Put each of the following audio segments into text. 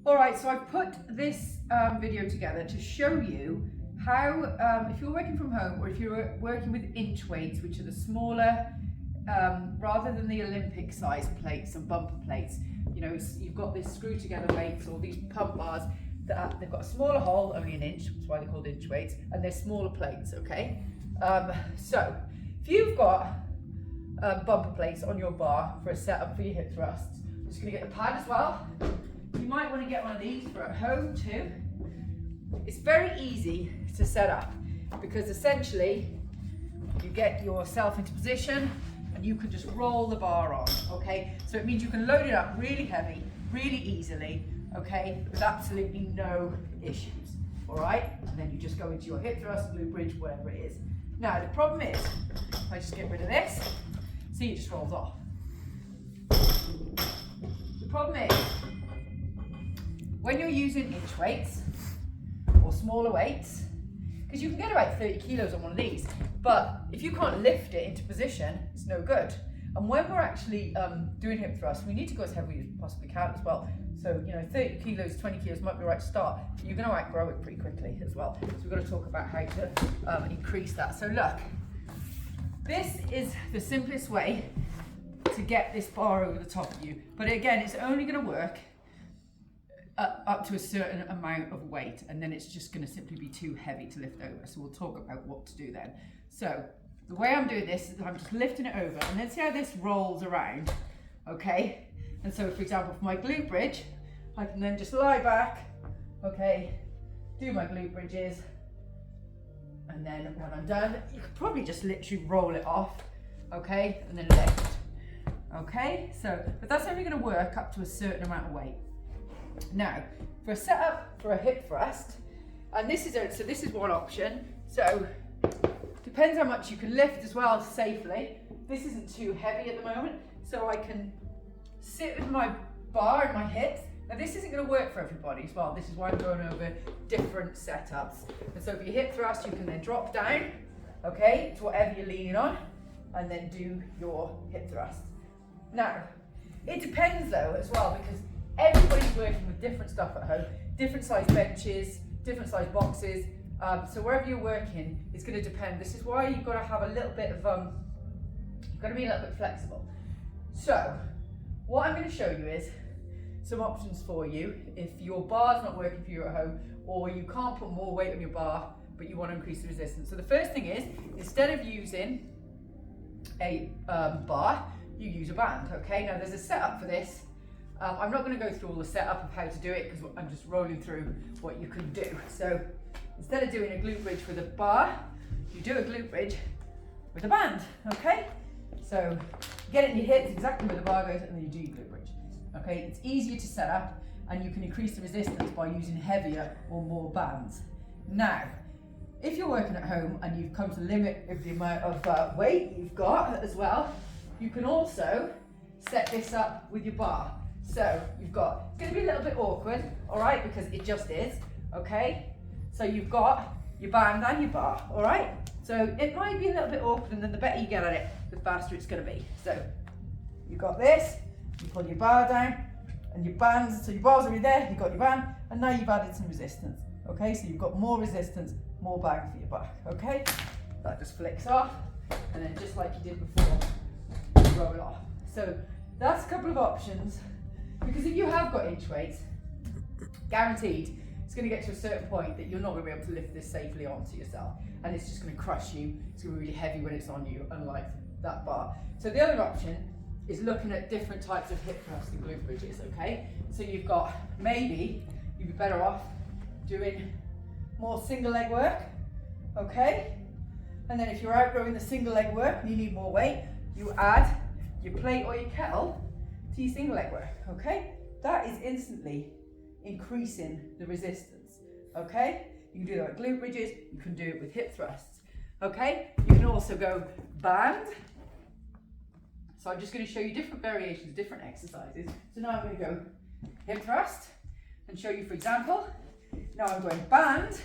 All right, so I've put this video together to show you how, if you're working from home or if you're working with inch weights, which are the smaller, rather than the Olympic size plates and bumper plates, you know, you've got this screw together weights or these pump bars that they've got a smaller hole, only an inch, that's why they're called inch weights, and they're smaller plates, okay? So if you've got bumper plates on your bar for a setup for your hip thrusts, I'm just gonna get the pad as well. You might want to get one of these for at home too. It's very easy to set up because essentially you get yourself into position and you can just roll the bar on, okay? So it means you can load it up really heavy, really easily, okay, with absolutely no issues, all right? And then you just go into your hip thrust, glute bridge, whatever it is. Now the problem is, if I just get rid of this, see, it just rolls off. The problem is, when you're using inch weights or smaller weights, because you can get about 30 kilos on one of these, but if you can't lift it into position, it's no good. And when we're actually doing hip thrusts, we need to go as heavy as we possibly can as well. So, you know, 30 kilos, 20 kilos might be the right start, but you're going to outgrow it pretty quickly as well. So we've got to talk about how to increase that. So look, this is the simplest way to get this bar over the top of you. But again, it's only going to work up to a certain amount of weight, and then it's just going to simply be too heavy to lift over. So we'll talk about what to do then. So the way I'm doing this is I'm just lifting it over, and then see how this rolls around, okay? And so for example, for my glute bridge, I can then just lie back, okay, do my glute bridges, and then when I'm done, you could probably just literally roll it off, okay, and then lift, okay? So, but that's only going to work up to a certain amount of weight. Now, for a setup for a hip thrust, and this is one option. So, depends how much you can lift as well safely. This isn't too heavy at the moment, so I can sit with my bar and my hips. Now, this isn't going to work for everybody as well. This is why I'm going over different setups. And so, for your hip thrust, you can then drop down, okay, to whatever you're leaning on, and then do your hip thrust. Now, it depends though as well, because everybody's working with different stuff at home, different size benches, different size boxes. So wherever you're working, it's going to depend. This is why you've got to have a little bit of, you've got to be a little bit flexible. So what I'm going to show you is some options for you if your bar's not working for you at home, or you can't put more weight on your bar, but you want to increase the resistance. So the first thing is, instead of using a bar, you use a band, okay? Now there's a setup for this. I'm not going to go through all the setup of how to do it because I'm just rolling through what you can do. So instead of doing a glute bridge with a bar, you do a glute bridge with a band, okay? So get it in your hips exactly where the bar goes, and then you do your glute bridge, okay? It's easier to set up, and you can increase the resistance by using heavier or more bands. Now, if you're working at home and you've come to the limit of the amount of weight you've got as well, you can also set this up with your bar. So you've got, it's going to be a little bit awkward, all right, because it just is, okay? So you've got your band and your bar, all right? So it might be a little bit awkward, and then the better you get at it, the faster it's going to be. So you've got this, you pull your bar down, and your bands, so your bar's already there, you've got your band, and now you've added some resistance, okay? So you've got more resistance, more bang for your buck, okay? That just flicks off, and then just like you did before, you roll off. So that's a couple of options. Because if you have got inch weights, guaranteed, it's going to get to a certain point that you're not going to be able to lift this safely onto yourself, and it's just going to crush you. It's going to be really heavy when it's on you, unlike that bar. So the other option is looking at different types of hip thrusts and glute bridges, okay? So you've got, maybe you'd be better off doing more single leg work, okay? And then if you're outgrowing the single leg work and you need more weight, you add your plate or your kettle to your single leg work, okay? That is instantly increasing the resistance, okay? You can do that with glute bridges, you can do it with hip thrusts, okay? You can also go band. So I'm just going to show you different variations, different exercises. So now I'm going to go hip thrust and show you, for example, now I'm going band,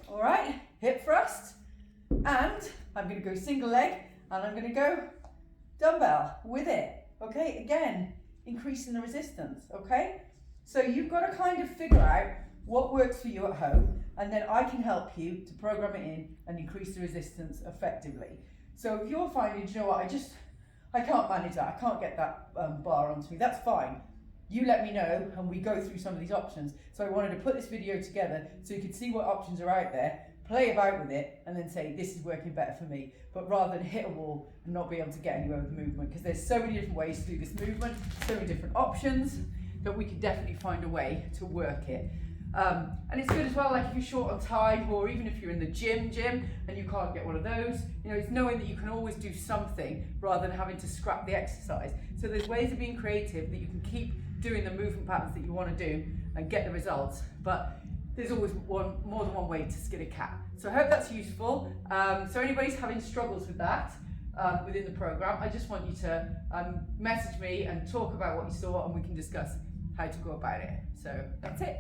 all right, hip thrust, and I'm going to go single leg, and I'm going to go dumbbell with it. Okay, again, increasing the resistance, okay? So you've got to kind of figure out what works for you at home, and then I can help you to program it in and increase the resistance effectively. So if you're finding, you know what, I can't manage that, I can't get that bar onto me, that's fine. You let me know and we go through some of these options. So I wanted to put this video together so you could see what options are out there, play about with it, and then say, this is working better for me. But rather than hit a wall and not be able to get anywhere with the movement, because there's so many different ways to do this movement, so many different options, that we can definitely find a way to work it. And it's good as well, like if you're short on time, or even if you're in the gym and you can't get one of those, you know, it's knowing that you can always do something rather than having to scrap the exercise. So there's ways of being creative that you can keep doing the movement patterns that you want to do and get the results, but there's always more than one way to skin a cat. So I hope that's useful. So anybody's having struggles with that within the program, I just want you to message me and talk about what you saw, and we can discuss how to go about it. So that's it.